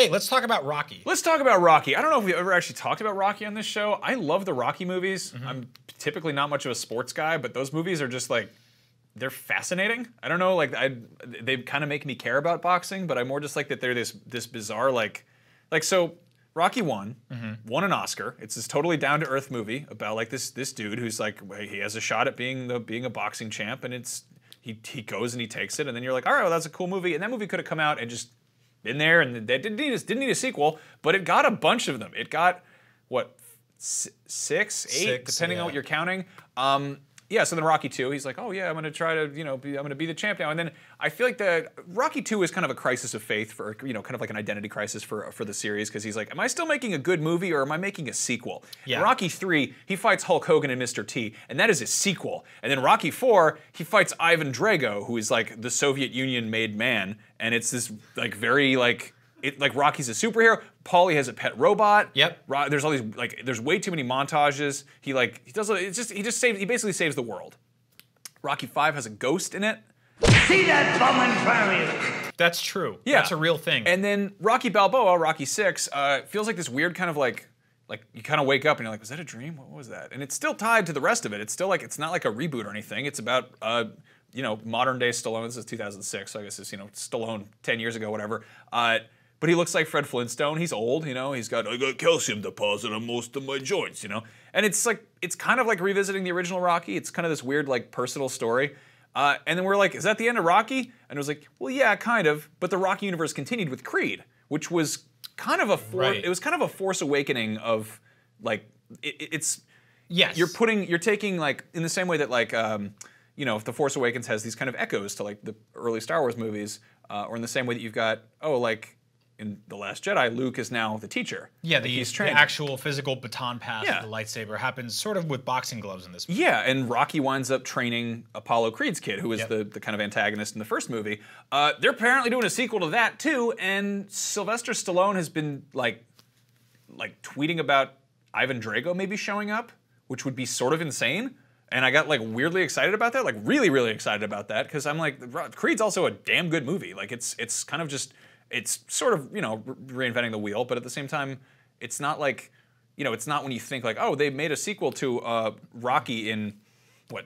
Hey, let's talk about Rocky. Let's talk about Rocky. I don't know if we've ever actually talked about Rocky on this show. I love the Rocky movies. I'm typically not much of a sports guy, but those movies are just like, they're fascinating. I don't know, like they kind of make me care about boxing, but I more just like that they're this bizarre so Rocky won an Oscar. It's this totally down to earth movie about like this dude who's like he has a shot at being a boxing champ, and he goes and he takes it, and then you're like, all right, well that's a cool movie, and that movie could have come out and just been there, and they didn't need a sequel, but it got a bunch of them. It got what, six, depending on what you're counting. Yeah, so then Rocky 2, he's like, oh yeah, I'm gonna try to, I'm gonna be the champ now. And then I feel like the Rocky 2 is kind of a crisis of faith for, kind of like an identity crisis for the series, because he's like, am I still making a good movie or am I making a sequel? Yeah. Rocky 3, he fights Hulk Hogan and Mr. T, and that is a sequel. And then Rocky 4, he fights Ivan Drago, who is like the Soviet Union made man, and it's this like very like Rocky's a superhero. Paulie has a pet robot. Yep. There's all these there's way too many montages. He basically saves the world. Rocky 5 has a ghost in it. See that bum in front of you. That's true. Yeah. That's a real thing. And then Rocky Balboa, Rocky 6, feels like this weird kind of like you kind of wake up and you're like, was that a dream? What was that? And it's still tied to the rest of it. It's still like, it's not like a reboot or anything. It's about modern day Stallone. This is 2006, so I guess it's Stallone 10 years ago, whatever. But he looks like Fred Flintstone. He's old, I got calcium deposit on most of my joints, And it's kind of like revisiting the original Rocky. It's kind of this weird like personal story. And then we're like, is that the end of Rocky? And it was like, well, yeah, kind of. But the Rocky universe continued with Creed, which was kind of it was kind of a Force Awakening of like it's. Yes. You're taking like in the same way that like if the Force Awakens has these kind of echoes to like the early Star Wars movies, or in the same way that you've got in The Last Jedi, Luke is now the teacher. Yeah, the actual physical baton pass of the lightsaber happens sort of with boxing gloves in this movie. Yeah, and Rocky winds up training Apollo Creed's kid, who is the kind of antagonist in the first movie. They're apparently doing a sequel to that too, and Sylvester Stallone has been like tweeting about Ivan Drago maybe showing up, which would be sort of insane. And I got like weirdly excited about that, like really, really excited about that, because I'm like, Creed's also a damn good movie. Like it's kind of just. It's sort of, reinventing the wheel, but at the same time, it's not like, it's not when you think like, oh, they made a sequel to Rocky in,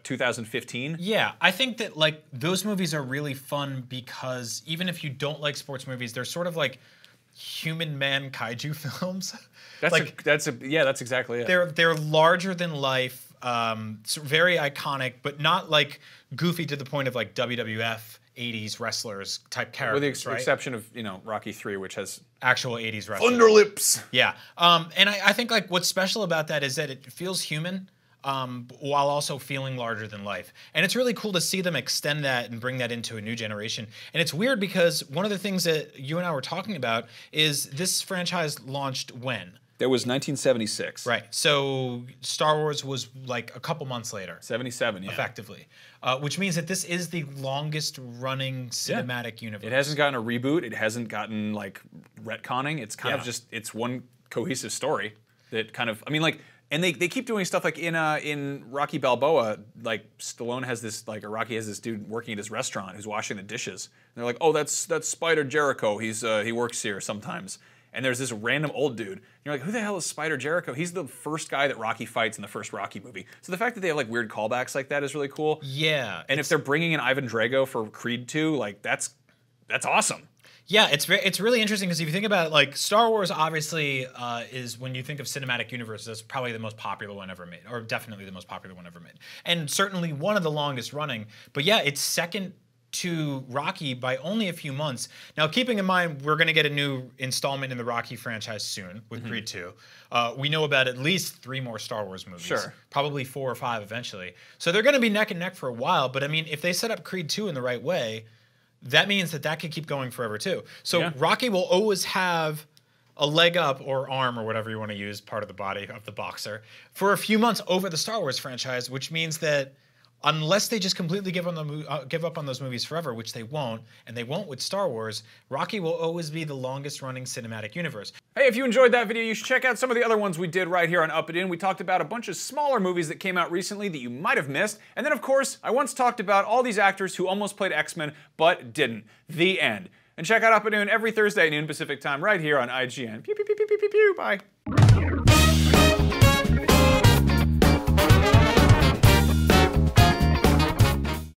2015? Yeah, I think that like those movies are really fun because even if you don't like sports movies, they're sort of like human man kaiju films. That's exactly it. They're larger than life, very iconic, but not like goofy to the point of like WWF. 80s wrestlers type characters, with the exception of Rocky 3, which has actual 80s wrestlers. Thunderlips. Yeah, and I think like what's special about that is that it feels human, while also feeling larger than life, and it's really cool to see them extend that and bring that into a new generation. And it's weird because one of the things that you and I were talking about is this franchise launched when? That was 1976. Right. So Star Wars was like a couple months later. 77, yeah. Effectively. Which means that this is the longest running cinematic universe. It hasn't gotten a reboot. It hasn't gotten like retconning. It's kind of just, it's one cohesive story that kind of, and they keep doing stuff like in Rocky Balboa, like Stallone has this, like, or Rocky has this dude working at his restaurant who's washing the dishes. And they're like, oh, that's Spider Jericho. He works here sometimes. And there's this random old dude. And you're like, who the hell is Spider Jericho? He's the first guy that Rocky fights in the first Rocky movie. So the fact that they have like weird callbacks like that is really cool. Yeah. And if they're bringing in Ivan Drago for Creed 2, like that's awesome. Yeah, it's really interesting because if you think about it, like Star Wars obviously is, when you think of cinematic universes, that's probably the most popular one ever made, or definitely the most popular one ever made. And certainly one of the longest running. But yeah, it's second to Rocky by only a few months. Now, keeping in mind, we're going to get a new installment in the Rocky franchise soon with Creed 2. We know about at least 3 more Star Wars movies. Sure. Probably 4 or 5 eventually. So they're going to be neck and neck for a while. But I mean, if they set up Creed 2 in the right way, that means that could keep going forever too. So Rocky will always have a leg up or arm or whatever you want to use, part of the body of the boxer, for a few months over the Star Wars franchise, which means that unless they just completely give up on those movies forever, which they won't, and they won't with Star Wars, Rocky will always be the longest running cinematic universe. Hey, if you enjoyed that video, you should check out some of the other ones we did right here on Up It In. We talked about a bunch of smaller movies that came out recently that you might have missed. And then, of course, I once talked about all these actors who almost played X-Men but didn't. The end. And check out Up at Noon every Thursday at noon Pacific time right here on IGN. Pew, pew, pew, pew, pew, pew, pew. Bye.